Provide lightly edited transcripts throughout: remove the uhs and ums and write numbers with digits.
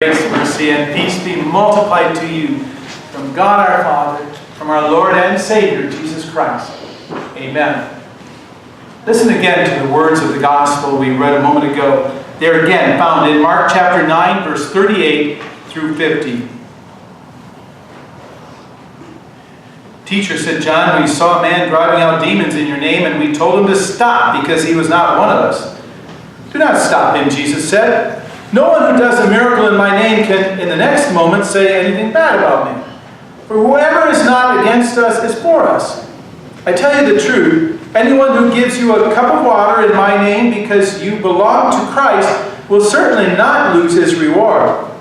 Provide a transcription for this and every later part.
Grace, mercy, and peace be multiplied to you from God our Father, from our Lord and Savior, Jesus Christ. Amen. Listen again to the words of the gospel we read a moment ago. They're again found in Mark chapter 9, verse 38 through 50. Teacher, said John, we saw a man driving out demons in your name, and we told him to stop because he was not one of us. Do not stop him, Jesus said. No one who does a miracle in my name can, in the next moment, say anything bad about me. For whoever is not against us is for us. I tell you the truth, anyone who gives you a cup of water in my name because you belong to Christ will certainly not lose his reward.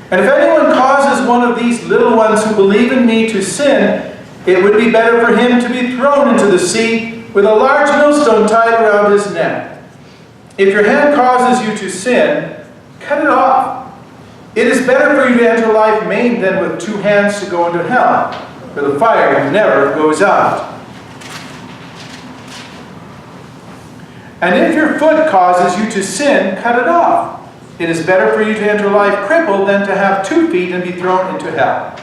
And if anyone causes one of these little ones who believe in me to sin, it would be better for him to be thrown into the sea with a large millstone tied around his neck. If your hand causes you to sin, cut it off. It is better for you to enter life maimed than with two hands to go into hell, where the fire never goes out. And if your foot causes you to sin, cut it off. It is better for you to enter life crippled than to have 2 feet and be thrown into hell.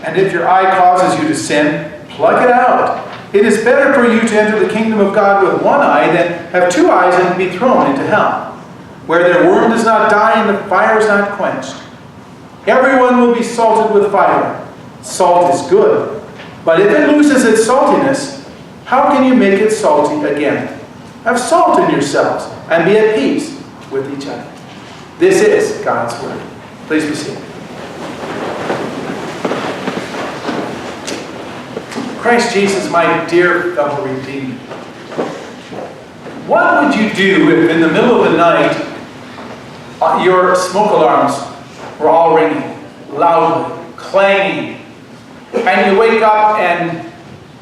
And if your eye causes you to sin, pluck it out. It is better for you to enter the kingdom of God with one eye than have 2 eyes and be thrown into hell, where their worm does not die and the fire is not quenched. Everyone will be salted with fire. Salt is good. But if it loses its saltiness, how can you make it salty again? Have salt in yourselves and be at peace with each other. This is God's word. Please be seated. Christ Jesus, my dear fellow redeemed, what would you do if in the middle of the night your smoke alarms were all ringing, loudly, clanging, and you wake up and,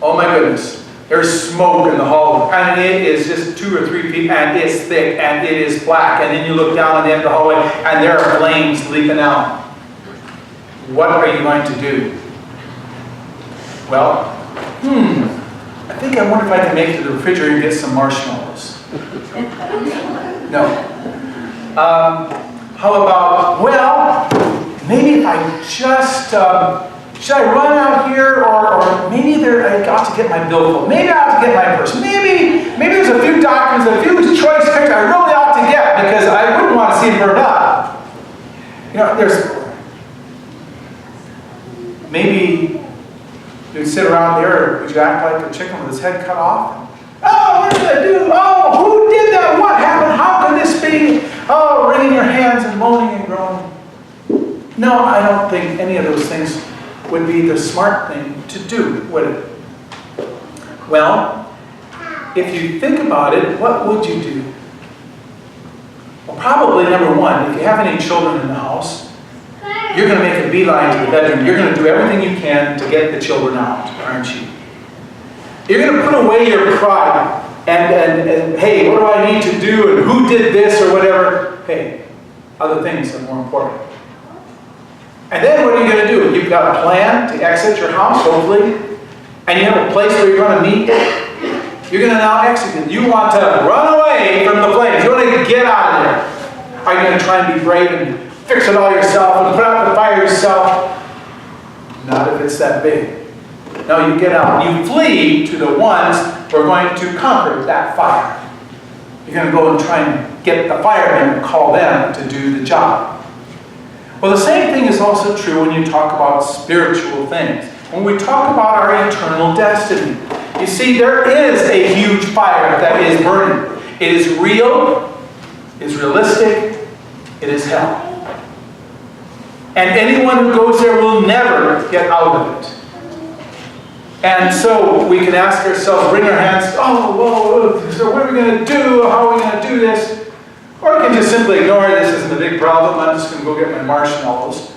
oh my goodness, there's smoke in the hallway, and it is just 2 or 3 feet, and it's thick, and it is black, and then you look down at the end of the hallway, and there are flames leaping out. What are you going to do? Well, I wonder if I can make it to the refrigerator and get some marshmallows. No. How about, well, maybe if I just, should I run out here, or maybe I ought to get my billfold. Maybe I ought to get my purse. Maybe there's a few documents, a few choice pictures I really ought to get because I wouldn't want to see them burned up. Maybe you'd sit around there, would you act like a chicken with his head cut off? Oh, what did I do? Oh, who did that? What happened? How could this be? Oh, wringing your hands and moaning and groaning. No, I don't think any of those things would be the smart thing to do, would it? Well, if you think about it, what would you do? Well, probably number one, if you have any children in the house, you're going to make a beeline to the bedroom. You're going to do everything you can to get the children out, aren't you? You're going to put away your pride and hey, what do I need to do and who did this or whatever. Hey, other things are more important. And then what are you going to do? You've got a plan to exit your house, hopefully, and you have a place where you're going to meet. You're going to now execute. You want to run away from the flames. You want to get out of there. Are you going to try and be brave and fix it all yourself and put out the fire yourself? Not if it's that big. No, you get out. You flee to the ones who are going to conquer that fire. You're going to go and try and get the firemen and call them to do the job. Well, the same thing is also true when you talk about spiritual things. When we talk about our eternal destiny. You see, there is a huge fire that is burning. It is real, it is realistic, it is hell. And anyone who goes there will never get out of it. And so we can ask ourselves, wring our hands, oh, whoa, so what are we going to do? How are we going to do this? Or we can just simply ignore it. This isn't a big problem. I'm just going to go get my marshmallows.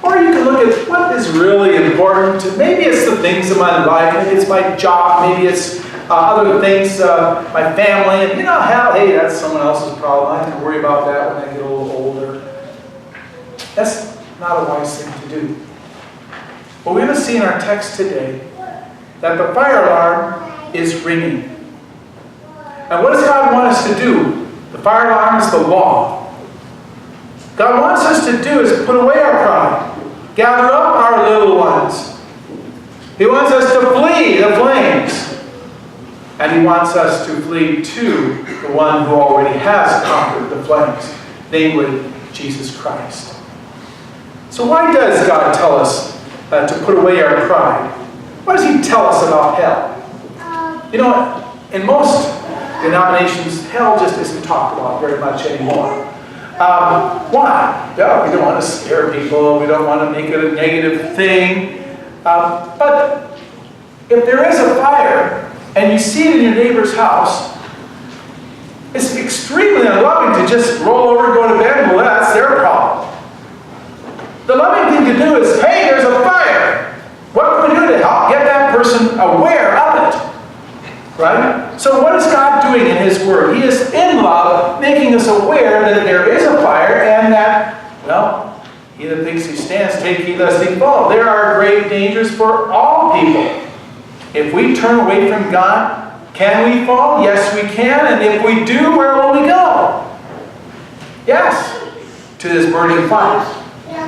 Or you can look at what is really important. Maybe it's the things in my life. Maybe it's my job. Maybe it's other things, my family. And hell, hey, that's someone else's problem. I have to worry about that when I get a little older. That's not a wise thing to do. But we're going to see in our text today that the fire alarm is ringing. And what does God want us to do? The fire alarm is the law. God wants us to do is put away our pride. Gather up our little ones. He wants us to flee the flames. And He wants us to flee to the one who already has conquered the flames, namely Jesus Christ. So why does God tell us to put away our pride? Why does He tell us about hell? You know what? In most denominations, hell just isn't talked about very much anymore. Why? Yeah, we don't want to scare people. We don't want to make it a negative thing. But if there is a fire, and you see it in your neighbor's house, it's extremely unloving to just roll over and go to bed. Well, that's their problem. The loving thing to do is, hey, there's a fire. What can we do to help get that person aware of it? Right? So what is God doing in His Word? He is in love, making us aware that there is a fire and that, well, he that thinks he stands, take heed lest he fall. There are great dangers for all people. If we turn away from God, can we fall? Yes, we can. And if we do, where will we go? Yes, to this burning fire.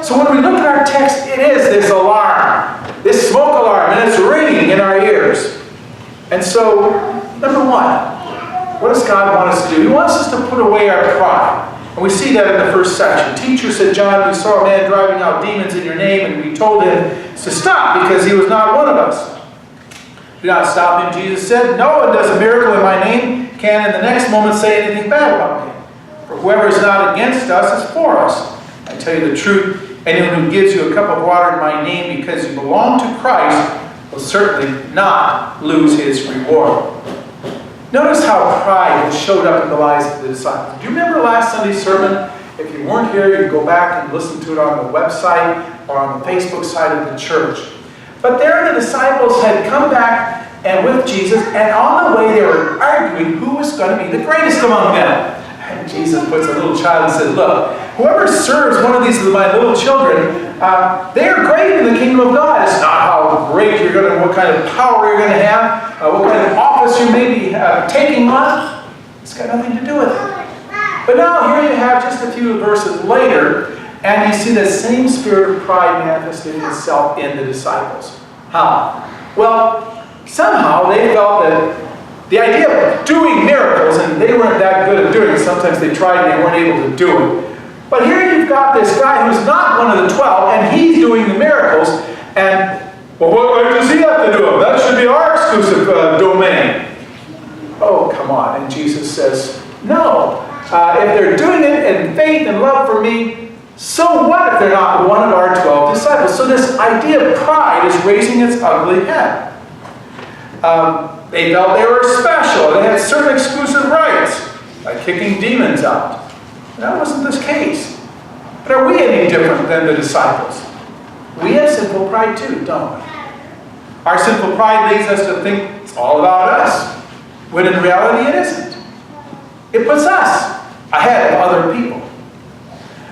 So when we look at our text, it is this alarm, this smoke alarm, and it's ringing in our ears. And so, number one, what does God want us to do? He wants us to put away our pride. And we see that in the first section. Teacher, said John, we saw a man driving out demons in your name, and we told him to stop because he was not one of us. Do not stop him, Jesus said. No one does a miracle in my name can in the next moment say anything bad about me. For whoever is not against us is for us. I tell you the truth, anyone who gives you a cup of water in my name because you belong to Christ will certainly not lose his reward. Notice how pride has showed up in the lives of the disciples. Do you remember last Sunday's sermon? If you weren't here, you can go back and listen to it on the website or on the Facebook side of the church. But there the disciples had come back and with Jesus, and on the way they were arguing who was going to be the greatest among them. And Jesus puts a little child and says, look, whoever serves one of these of my little children, they are great in the kingdom of God. It's not how great you're going to, what kind of power you're going to have, what kind of office you may be taking on. It's got nothing to do with it. But now here you have just a few verses later, and you see the same spirit of pride manifesting itself in the disciples. How? Well, somehow they felt that the idea of doing miracles, and they weren't that good at doing it. Sometimes they tried and they weren't able to do it. But here you've got this guy who's not one of the 12, and he's doing the miracles. And, well, what does he have to do them? That should be our exclusive domain. Oh, come on. And Jesus says, no. If they're doing it in faith and love for me, so what if they're not one of our 12 disciples? So this idea of pride is raising its ugly head. They felt they were special. They had certain exclusive rights, like kicking demons out. That wasn't this case. But are we any different than the disciples? We have sinful pride too, don't we? Our sinful pride leads us to think it's all about us, when in reality it isn't. It puts us ahead of other people.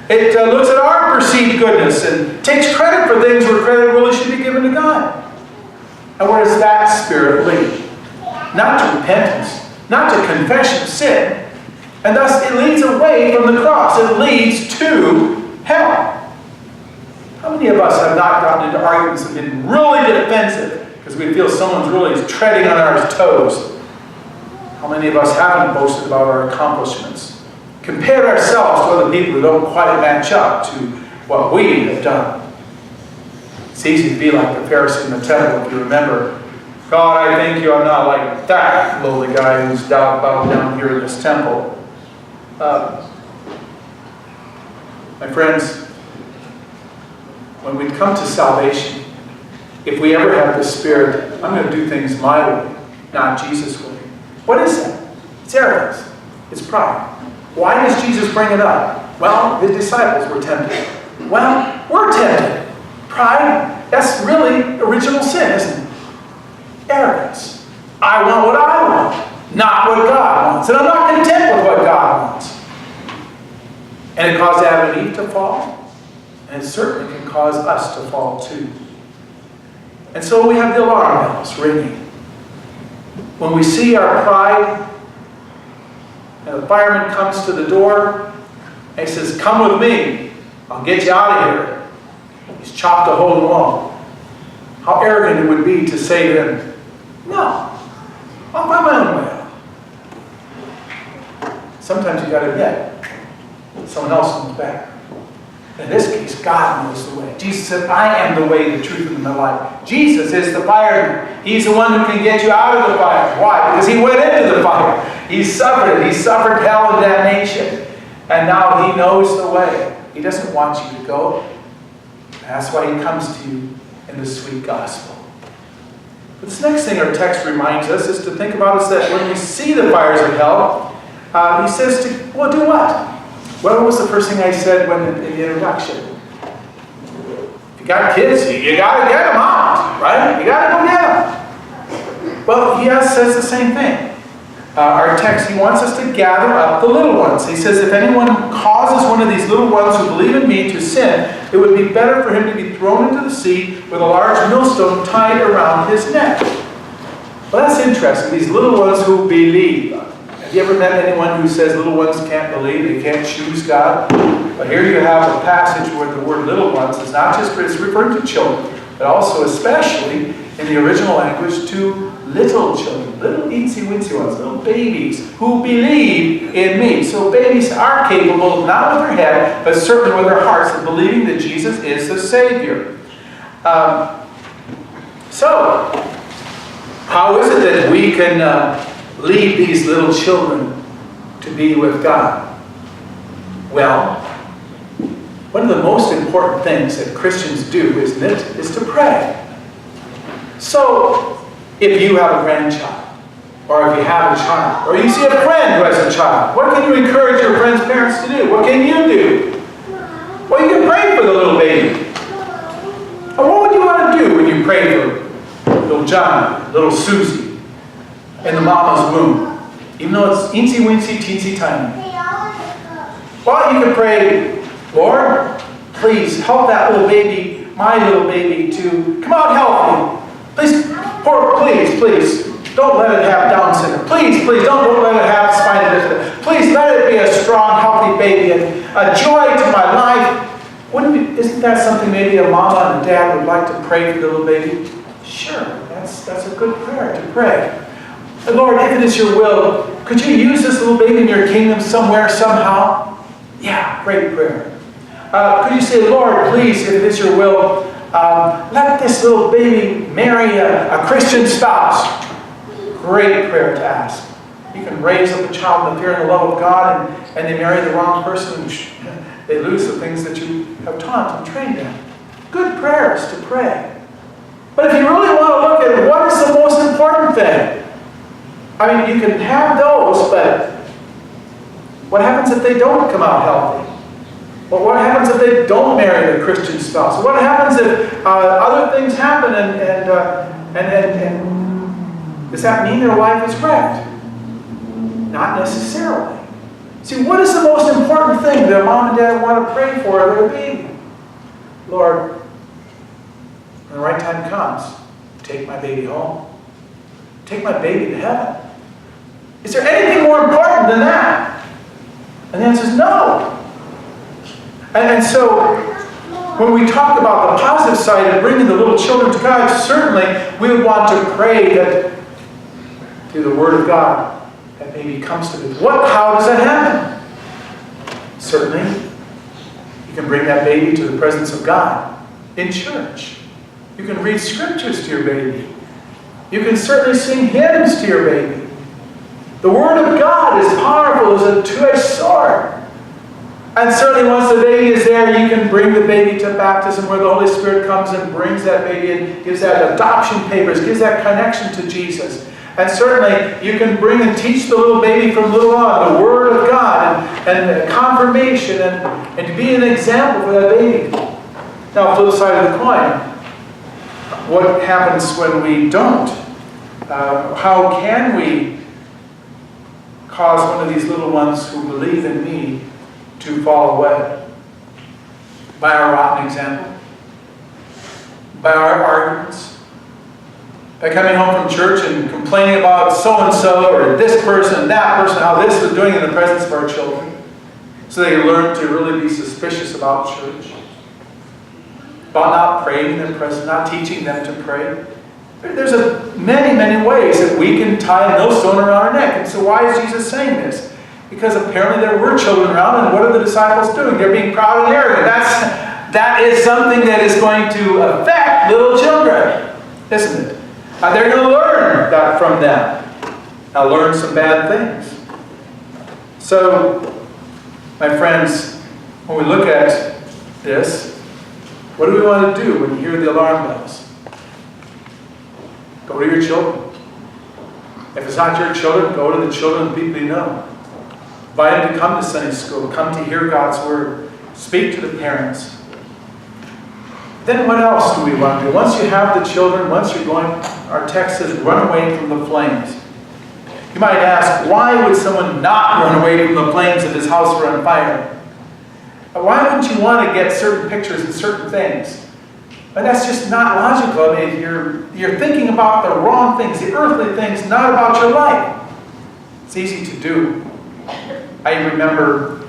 It looks at our perceived goodness and takes credit for things where credit really should be given to God. And where does that spirit lead? Not to repentance, not to confession of sin, and thus it leads away from the cross. It leads to hell. How many of us have not gotten into arguments and been really defensive because we feel someone's really treading on our toes? How many of us haven't boasted about our accomplishments? Compared ourselves to other people who don't quite match up to what we have done. It's easy to be like the Pharisee in the temple, if you remember. God, I thank you I'm not like that lowly guy who's bowed down here in this temple. My friends, when we come to salvation, if we ever have the Spirit, I'm going to do things my way, not Jesus' way. What is that? It's arrogance. It's pride. Why does Jesus bring it up? Well, his disciples were tempted. Well, we're tempted. Pride, that's really original sin, isn't it? Arrogance. I want what I want, not what God wants. And I'm not content with what God wants. And it caused Adam and Eve to fall. And it certainly can cause us to fall too. And so we have the alarm bells ringing. When we see our pride, and the fireman comes to the door, and he says, come with me. I'll get you out of here. He's chopped a hole in the wall. How arrogant it would be to say to him, no, I'll find my own way out. Sometimes you've got to admit, someone else knows better. In this case, God knows the way. Jesus said, I am the way, the truth, and the life. Jesus is the fireman. He's the one who can get you out of the fire. Why? Because he went into the fire. He suffered it. He suffered hell and damnation. And now he knows the way. He doesn't want you to go. That's why he comes to you in the sweet gospel. But this next thing our text reminds us is to think about is that when we see the fires of hell, he says to, well, do what? What was the first thing I said in the introduction? If you got kids, you got to get them out, right? You got to go get them. Well, he says the same thing. Our text, he wants us to gather up the little ones. He says, if anyone causes one of these little ones who believe in me to sin, it would be better for him to be thrown into the sea with a large millstone tied around his neck. Well, that's interesting. These little ones who believe. Have you ever met anyone who says little ones can't believe, they can't choose God? But here you have a passage where the word little ones is not just it's referring to children, but also especially in the original language to little children, little eensy-weensy ones, little babies who believe in me. So babies are capable, not with their head, but certainly with their hearts, of believing that Jesus is the Savior. So, how is it that we can lead these little children to be with God? Well, one of the most important things that Christians do, isn't it, is to pray. So, if you have a grandchild, or if you have a child, or you see a friend who has a child, what can you encourage your friend's parents to do? What can you do? Well, you can pray for the little baby. And what would you want to do when you pray for little John, little Susie, in the mama's womb, even though it's eensy-weensy, teensy-tiny? Well, you can pray, Lord, please help that little baby, my little baby, to come out healthy. Please, don't let it have Down syndrome. Please, don't let it have spina bifida. Please let it be a strong, healthy baby and a joy to my life. Isn't that something maybe a mama and a dad would like to pray for the little baby? Sure, that's a good prayer to pray. Lord, if it is your will, could you use this little baby in your kingdom somewhere, somehow? Yeah, great prayer. Could you say, Lord, please, if it is your will, let this little baby marry a Christian spouse? Great prayer to ask. You can raise up a child in the fear and the love of God, and they marry the wrong person, and they lose the things that you have taught and trained them. Good prayers to pray. But if you really want to look at what is the most important thing, I mean, you can have those, but what happens if they don't come out healthy? Well, what happens if they don't marry the Christian spouse? What happens if other things happen and does that mean their life is wrecked? Not necessarily. See, what is the most important thing that mom and dad want to pray for their baby? Lord, when the right time comes, take my baby home. Take my baby to heaven. Is there anything more important than that? And the answer is no. And so, when we talk about the positive side of bringing the little children to God, certainly we would want to pray that through the Word of God, that baby comes to them. How does that happen? Certainly, you can bring that baby to the presence of God in church. You can read scriptures to your baby. You can certainly sing hymns to your baby. The Word of God is powerful as a two-edged sword. And certainly once the baby is there, you can bring the baby to baptism where the Holy Spirit comes and brings that baby in, gives that adoption papers, gives that connection to Jesus. And certainly you can bring and teach the little baby from little on the Word of God and confirmation and to be an example for that baby. Now, flip side of the coin, what happens when we don't? How can we cause one of these little ones who believe in me to fall away? By our rotten example? By our arguments? By coming home from church and complaining about so-and-so or this person and that person, how this was doing in the presence of our children? So they learn to really be suspicious about church, about not praying in their presence, not teaching them to pray. There's many, many ways that we can tie a millstone around our neck. And so why is Jesus saying this? Because apparently there were children around, and what are the disciples doing? They're being proud and arrogant. That is something that is going to affect little children, isn't it? They're going to learn that from them. Now learn some bad things. So, my friends, when we look at this, what do we want to do when you hear the alarm bells? Go to your children. If it's not your children, go to the children of the people you know. Invite them to come to Sunday school, come to hear God's Word, speak to the parents. Then what else do we want to do? Once you have the children, once you're going, our text says, run away from the flames. You might ask, why would someone not run away from the flames if his house were on fire? Why wouldn't you want to get certain pictures and certain things? And that's just not logical. I mean, you're thinking about the wrong things, the earthly things, not about your life. It's easy to do. I remember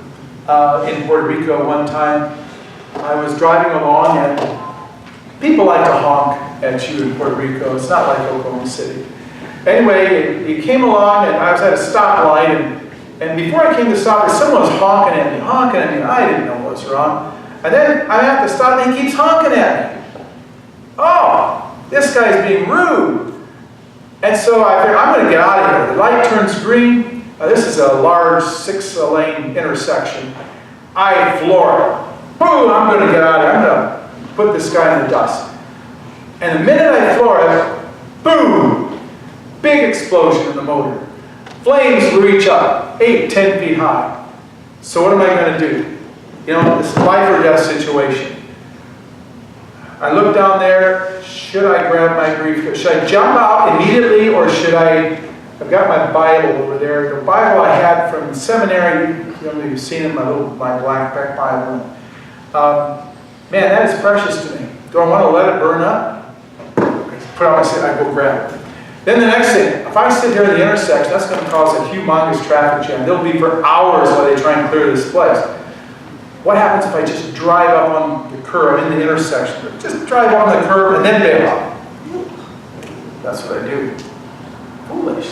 in Puerto Rico one time, I was driving along, and people like to honk at you in Puerto Rico. It's not like Oklahoma City. Anyway, it came along, and I was at a stoplight, and before I came to the stop, someone was honking at me. I didn't know what was wrong. And then I'm at the stop, and he keeps honking at me. Oh, this guy's being rude. And so I figured, I'm going to get out of here. The light turns green. This is a large 6-lane intersection. I floor it. Boom, I'm going to get out of here. I'm going to put this guy in the dust. And the minute I floor it, boom, big explosion in the motor. Flames reach up, 8, 10 feet high. So what am I going to do? You know, this is a life or death situation. I look down there. Should I grab my briefcase? Should I jump out immediately, or should I've got my Bible over there. The Bible I had from seminary. You've seen it, my black Bible. Man, that is precious to me. Do I want to let it burn up? Put on my seat, I go grab it. Then the next thing, if I sit there at the intersection, that's going to cause a humongous traffic jam. They'll be for hours while they try and clear this place. What happens if I just drive up on the curb in the intersection? Just drive on the curb and then bail out. That's what I do. Foolish.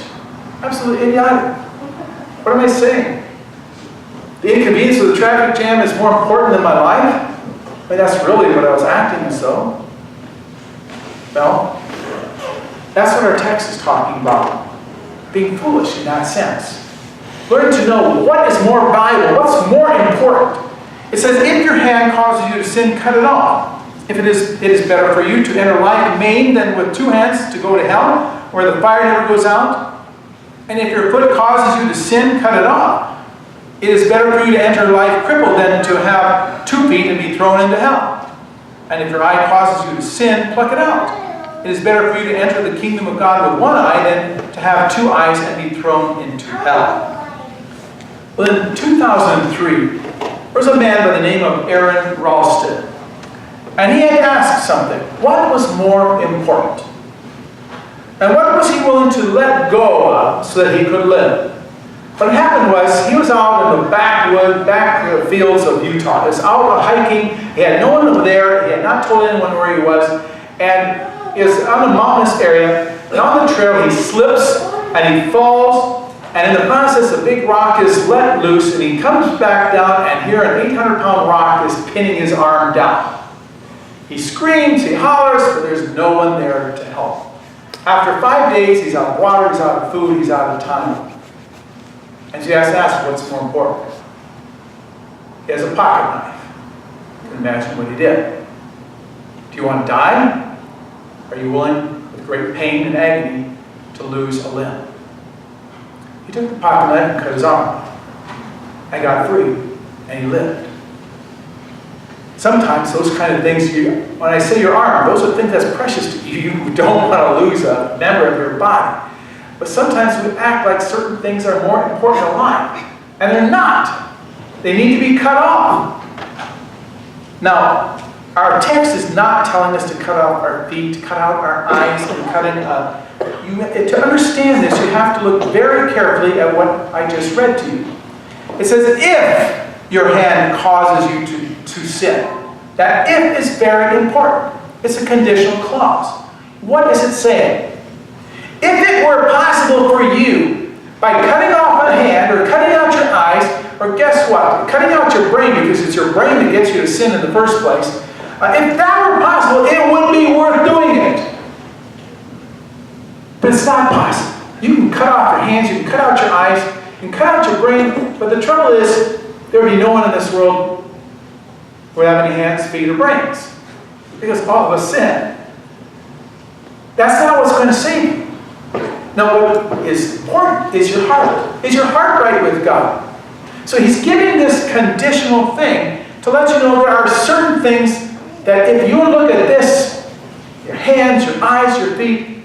Absolutely idiotic. What am I saying? The inconvenience of the traffic jam is more important than my life? I mean, that's really what I was acting as though. No. That's what our text is talking about. Being foolish in that sense. Learn to know what is more valuable, what's more important. It says, if your hand causes you to sin, cut it off. If it is better for you to enter life maimed than with 2 hands to go to hell, where the fire never goes out. And if your foot causes you to sin, cut it off. It is better for you to enter life crippled than to have 2 feet and be thrown into hell. And if your eye causes you to sin, pluck it out. It is better for you to enter the kingdom of God with 1 eye than to have 2 eyes and be thrown into hell. Well, in 2003, there was a man by the name of Aaron Ralston. And he had asked something. What was more important? And what was he willing to let go of so that he could live? What happened was, he was out in the back fields of Utah. He was out hiking. He had no one there. He had not told anyone where he was. And he was on a mountainous area. And on the trail, he slips and he falls. And in the process, a big rock is let loose. And he comes back down. And here, an 800-pound rock is pinning his arm down. He screams, he hollers, but there's no one there to help. After 5 days, he's out of water, he's out of food, he's out of time. And so he has to ask, what's more important? He has a pocket knife. You can imagine what he did. Do you want to die? Are you willing, with great pain and agony, to lose a limb? He took the pocket knife and cut his arm. And got free. And he lived. Sometimes those kind of things, when I say your arm, those are things that's precious to you. You don't want to lose a member of your body. But sometimes we act like certain things are more important in life. And they're not. They need to be cut off. Now, our text is not telling us to cut off our feet, to cut out our eyes, and to understand this, you have to look very carefully at what I just read to you. It says, if your hand causes you to sin. That if is very important. It's a conditional clause. What is it saying? If it were possible for you, by cutting off a hand or cutting out your eyes, or guess what? Cutting out your brain, because it's your brain that gets you to sin in the first place. If that were possible, it would be worth doing it. But it's not possible. You can cut off your hands, you can cut out your eyes, you can cut out your brain, but the trouble is, there would be no one in this world who would have any hands, feet, or brains. Because all of us sin. That's not what's going to save you. Now, what is important is your heart. Is your heart right with God? So he's giving this conditional thing to let you know there are certain things that if you look at this, your hands, your eyes, your feet,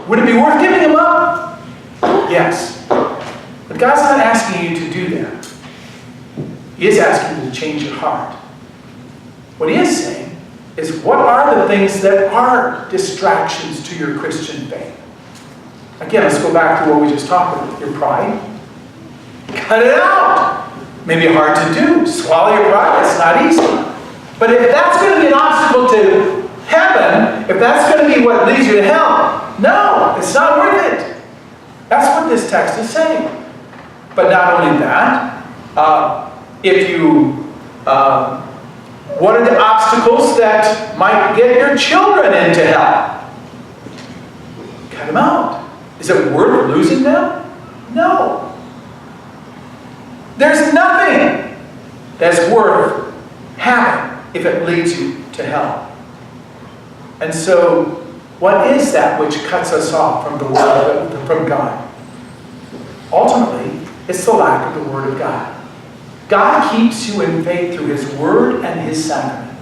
would it be worth giving them up? Yes. But God's not asking you to do that. He is asking you to change your heart. What he is saying is, what are the things that are distractions to your Christian faith? Again, let's go back to what we just talked about. Your pride. Cut it out. Maybe hard to do. Swallow your pride. It's not easy. But if that's going to be an obstacle to heaven, if that's going to be what leads you to hell, no, it's not worth it. That's what this text is saying. But not only that, what are the obstacles that might get your children into hell? Cut them out. Is it worth losing them? No. There's nothing that's worth having if it leads you to hell. And so, what is that which cuts us off from the Word, from God? Ultimately, it's the lack of the Word of God. God keeps you in faith through His Word and His sacrament.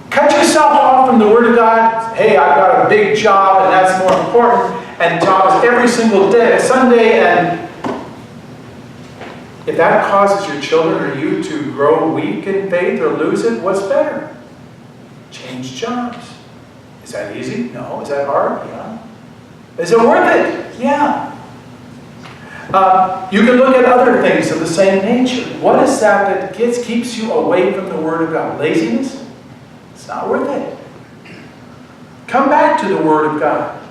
Cut yourself off from the Word of God. Hey, I've got a big job and that's more important. And job is every single day, Sunday, and if that causes your children or you to grow weak in faith or lose it, what's better? Change jobs. Is that easy? No. Is that hard? Yeah. Is it worth it? Yeah. You can look at other things of the same nature. What is that keeps you away from the Word of God? Laziness? It's not worth it. Come back to the Word of God.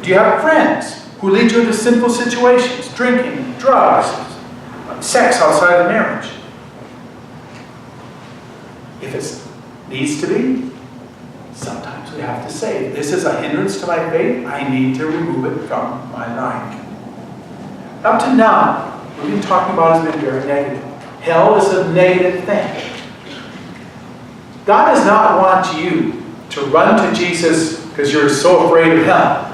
Do you have friends who lead you into sinful situations? Drinking, drugs, sex outside of marriage. If it needs to be, sometimes we have to say, this is a hindrance to my faith, I need to remove it from my life. Up to now, what we've been talking about has been very negative. Hell is a negative thing. God does not want you to run to Jesus because you're so afraid of hell.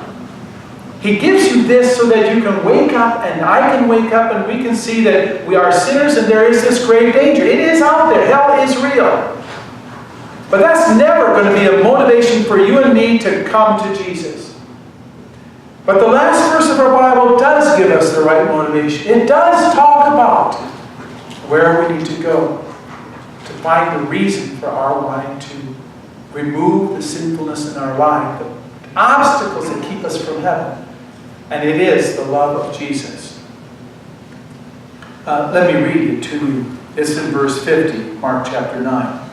He gives you this so that you can wake up, and I can wake up, and we can see that we are sinners and there is this grave danger. It is out there. Hell is real. But that's never going to be a motivation for you and me to come to Jesus. But the last verse of our Bible does give us the right motivation. It does talk about where we need to go to find the reason for our wanting to remove the sinfulness in our life, the obstacles that keep us from heaven. And it is the love of Jesus. Let me read it to you. It's in verse 50, Mark chapter 9.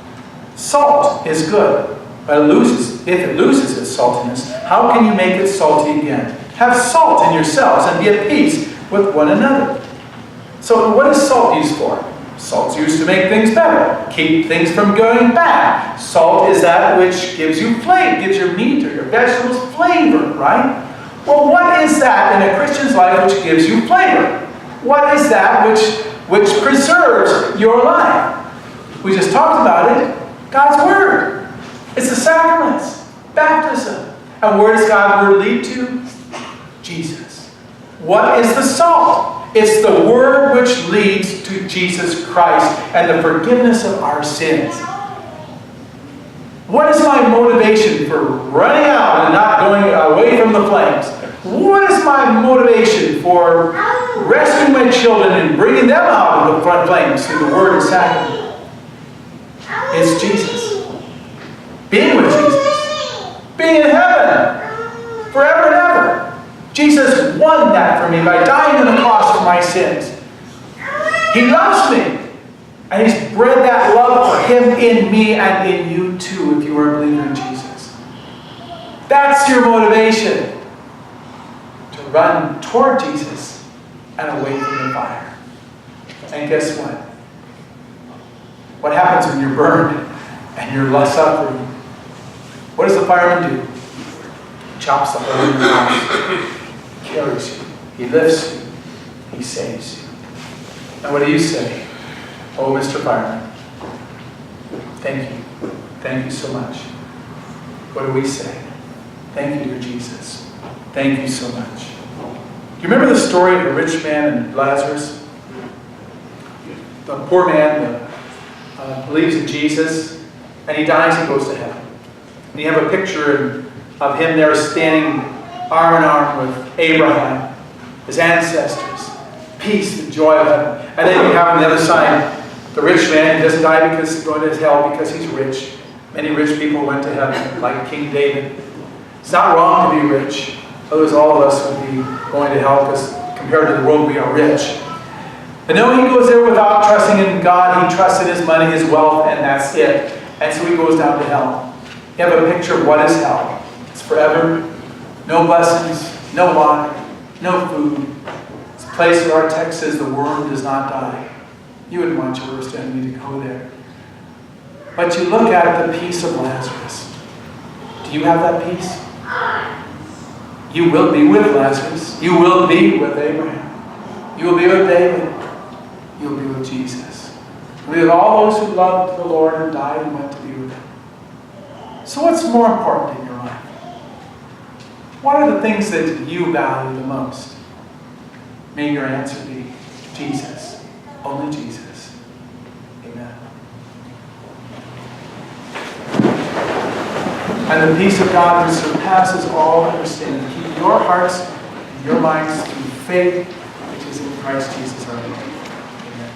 Salt is good, but if it loses its saltiness, how can you make it salty again? Have salt in yourselves and be at peace with one another. So what is salt used for? Salt's used to make things better, keep things from going bad. Salt is that which gives you flavor, gives your meat or your vegetables flavor, right? Well, what is that in a Christian's life which gives you flavor? What is that which preserves your life? We just talked about it. God's Word. It's the sacraments, baptism. And where does God's Word lead to? Jesus. What is the salt? It's the Word which leads to Jesus Christ and the forgiveness of our sins. What is my motivation for running out and not going away from the flames? What is my motivation for rescuing my children and bringing them out of the front flames through the Word and Sacrament? It's Jesus. Being with Jesus. Being in heaven. Forever and ever. Jesus won that for me by dying on the cross for my sins. He loves me. And He's bred that love for Him in me and in you too, if you are a believer in Jesus. That's your motivation. To run toward Jesus and away from the fire. And guess what? What happens when you're burned and you're suffering? What does the fireman do? He chops the hole in your house. He carries you. He lifts you. He saves you. And what do you say? Oh, Mr. Fireman, thank you. Thank you so much. What do we say? Thank you, dear Jesus. Thank you so much. Do you remember the story of the rich man and Lazarus? The poor man believes in Jesus, and he dies and goes to heaven. And you have a picture of him there standing arm in arm with Abraham, his ancestors. Peace and joy of heaven. And then you have on the other side the rich man. He doesn't die because he's going to hell because he's rich. Many rich people went to heaven, like King David. It's not wrong to be rich. Otherwise all of us would be going to hell because compared to the world we are rich. But no, he goes there without trusting in God. He trusts in his money, his wealth, and that's it. And so he goes down to hell. You have a picture of what is hell. It's forever. No blessings, no water, no food. It's a place where our text says the worm does not die. You wouldn't want your worst enemy to go there. But you look at the peace of Lazarus. Do you have that peace? You will be with Lazarus. You will be with Abraham. You will be with David. You will be with Jesus. You'll be with all those who loved the Lord and died and went to be with Him. So what's more important in your life? What are the things that you value the most? May your answer be Jesus. Only Jesus. Amen. And the peace of God that surpasses all understanding, keep your hearts and your minds through faith, which is in Christ Jesus our Lord. Amen.